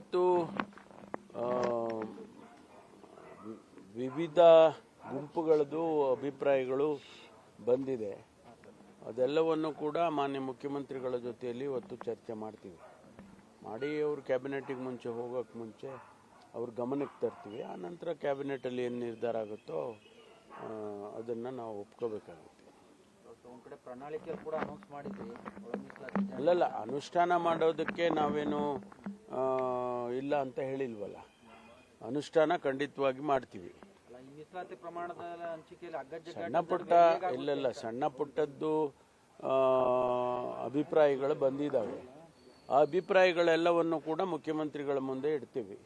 ಇವತ್ತು ವಿವಿಧ ಗುಂಪುಗಳದ್ದು ಅಭಿಪ್ರಾಯಗಳು ಬಂದಿದೆ. ಅದೆಲ್ಲವನ್ನು ಕೂಡ ಮಾನ್ಯ ಮುಖ್ಯಮಂತ್ರಿಗಳ ಜೊತೆಯಲ್ಲಿ ಇವತ್ತು ಚರ್ಚೆ ಮಾಡ್ತೀವಿ. ಮಾಡಿ ಅವರು ಕ್ಯಾಬಿನೆಟಿಗೆ ಮುಂಚೆ ಹೋಗೋಕ್ಕೆ ಮುಂಚೆ ಅವ್ರ ಗಮನಕ್ಕೆ ತರ್ತೀವಿ. ಆ ನಂತರ ಕ್ಯಾಬಿನೆಟಲ್ಲಿ ಏನು ನಿರ್ಧಾರ ಆಗುತ್ತೋ ಅದನ್ನು ನಾವು ಒಪ್ಕೋಬೇಕಾಗುತ್ತೆ. ಅಲ್ಲಲ್ಲ, ಅನುಷ್ಠಾನ ಮಾಡೋದಕ್ಕೆ ನಾವೇನು ಇಲ್ಲ ಅಂತ ಹೇಳಿಲ್ವಲ್ಲ. ಅನುಷ್ಠಾನ ಖಂಡಿತವಾಗಿ ಮಾಡ್ತೀವಿ. ಸಣ್ಣ ಪುಟ್ಟ ಇಲ್ಲೆಲ್ಲ ಸಣ್ಣ ಪುಟ್ಟದ್ದು ಅಭಿಪ್ರಾಯಗಳು ಬಂದಿದ್ದಾವೆ. ಆ ಅಭಿಪ್ರಾಯಗಳೆಲ್ಲವನ್ನು ಕೂಡ ಮುಖ್ಯಮಂತ್ರಿಗಳ ಮುಂದೆ ಇಡ್ತೀವಿ.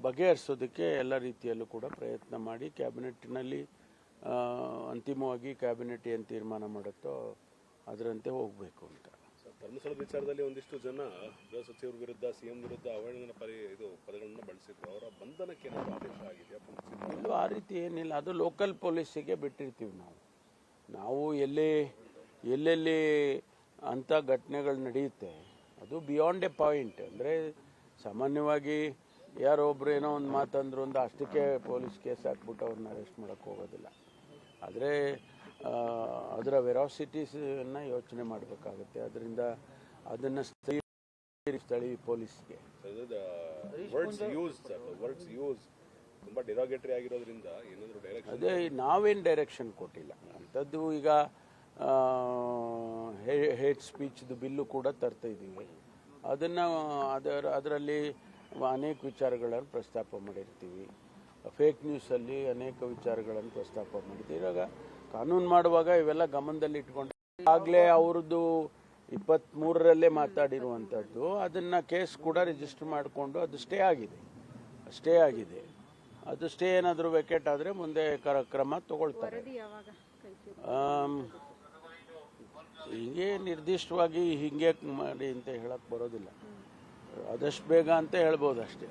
ಬಗೆಹರಿಸೋದಕ್ಕೆ ಎಲ್ಲ ರೀತಿಯಲ್ಲೂ ಕೂಡ ಪ್ರಯತ್ನ ಮಾಡಿ ಕ್ಯಾಬಿನೆಟ್ನಲ್ಲಿ ಅಂತಿಮವಾಗಿ ಕ್ಯಾಬಿನೆಟ್ ಏನು ತೀರ್ಮಾನ ಮಾಡುತ್ತೋ ಅದರಂತೆ ಹೋಗಬೇಕು ಅಂತ. ಧರ್ಮಸ್ಥಳದ ವಿಚಾರದಲ್ಲಿ ಒಂದಿಷ್ಟು ಜನ ಗೃಹ ಸಚಿವರ ವಿರುದ್ಧ ಸಿಎಂ ವಿರುದ್ಧ ಅವಹೇಳನ ಪದಗಳನ್ನು ಬಳಸಿದ್ರು. ಅವರ ಬಂಧನಕ್ಕೆ ಏನಾದರೂ ಆದೇಶ ಆಗಿದೆಯಾ? ಇಲ್ಲೂ ಆ ರೀತಿ ಏನಿಲ್ಲ. ಅದು ಲೋಕಲ್ ಪೊಲೀಸಿಗೆ ಬಿಟ್ಟಿರ್ತೀವಿ ನಾವು ಎಲ್ಲೆಲ್ಲಿ ಅಂಥ ಘಟನೆಗಳು ನಡೆಯುತ್ತೆ ಅದು ಬಿಯಾಂಡ್ ಎ ಪಾಯಿಂಟ್. ಅಂದರೆ ಸಾಮಾನ್ಯವಾಗಿ ಯಾರೋ ಒಬ್ರು ಏನೋ ಒಂದು ಮಾತಂದ್ರು ಒಂದು ಅಷ್ಟಕ್ಕೆ ಪೊಲೀಸ್ ಕೇಸ್ ಹಾಕ್ಬಿಟ್ಟು ಅವ್ರನ್ನ ಅರೆಸ್ಟ್ ಮಾಡೋಕ್ಕೆ ಹೋಗೋದಿಲ್ಲ. ಆದರೆ ಅದರ ವೆರಾಸಿಟೀಸನ್ನು ಯೋಚನೆ ಮಾಡಬೇಕಾಗುತ್ತೆ. ಅದರಿಂದ ಅದನ್ನು ಸ್ಥಳೀಯ ಪೊಲೀಸ್ಗೆ ಅದೇ ನಾವೇನು ಡೈರೆಕ್ಷನ್ ಕೊಟ್ಟಿಲ್ಲ ಅಂಥದ್ದು. ಈಗ ಹೇಟ್ ಸ್ಪೀಚ್ದು ಬಿಲ್ಲು ಕೂಡ ತರ್ತಾ ಇದ್ದೀವಿ. ಅದನ್ನು ಅದರಲ್ಲಿ ಅನೇಕ ವಿಚಾರಗಳನ್ನು ಪ್ರಸ್ತಾಪ ಮಾಡಿರ್ತೀವಿ. ಫೇಕ್ ನ್ಯೂಸಲ್ಲಿ ಅನೇಕ ವಿಚಾರಗಳನ್ನು ಪ್ರಸ್ತಾಪ ಮಾಡಿದ್ದೀವಿ. ಇವಾಗ ಕಾನೂನು ಮಾಡುವಾಗ ಇವೆಲ್ಲ ಗಮನದಲ್ಲಿ ಇಟ್ಕೊಂಡು ಆಗಲೇ ಅವ್ರದ್ದು 23ರಲ್ಲೇ ಮಾತಾಡಿರುವಂಥದ್ದು ಅದನ್ನು ಕೇಸ್ ಕೂಡ ರಿಜಿಸ್ಟರ್ ಮಾಡಿಕೊಂಡು ಅದು ಸ್ಟೇ ಆಗಿದೆ. ಅದು ಸ್ಟೇ ಏನಾದರೂ ವೆಕೇಟ್ ಆದರೆ ಮುಂದೆ ಕ್ರಮ ತಗೊಳ್ತಾರೆ. ಹೀಗೆ ನಿರ್ದಿಷ್ಟವಾಗಿ ಹಿಂಗೆ ಮಾಡಿ ಅಂತ ಹೇಳಕ್ ಬರೋದಿಲ್ಲ. ಆದಷ್ಟು ಬೇಗ ಅಂತ ಹೇಳ್ಬೋದು ಅಷ್ಟೇ.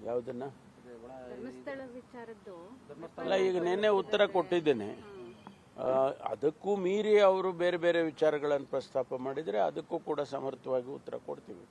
ಯಾವುದನ್ನ ಅಲ್ಲ, ಈಗ ನಿನ್ನೆ ಉತ್ತರ ಕೊಟ್ಟಿದ್ದೇನೆ. ಅದಕ್ಕೂ ಮೀರಿ ಅವರು ಬೇರೆ ಬೇರೆ ವಿಚಾರಗಳನ್ನು ಪ್ರಸ್ತಾಪ ಮಾಡಿದರೆ ಅದಕ್ಕೂ ಕೂಡ ಸಮರ್ಥವಾಗಿ ಉತ್ತರ ಕೊಡ್ತೀವಿ.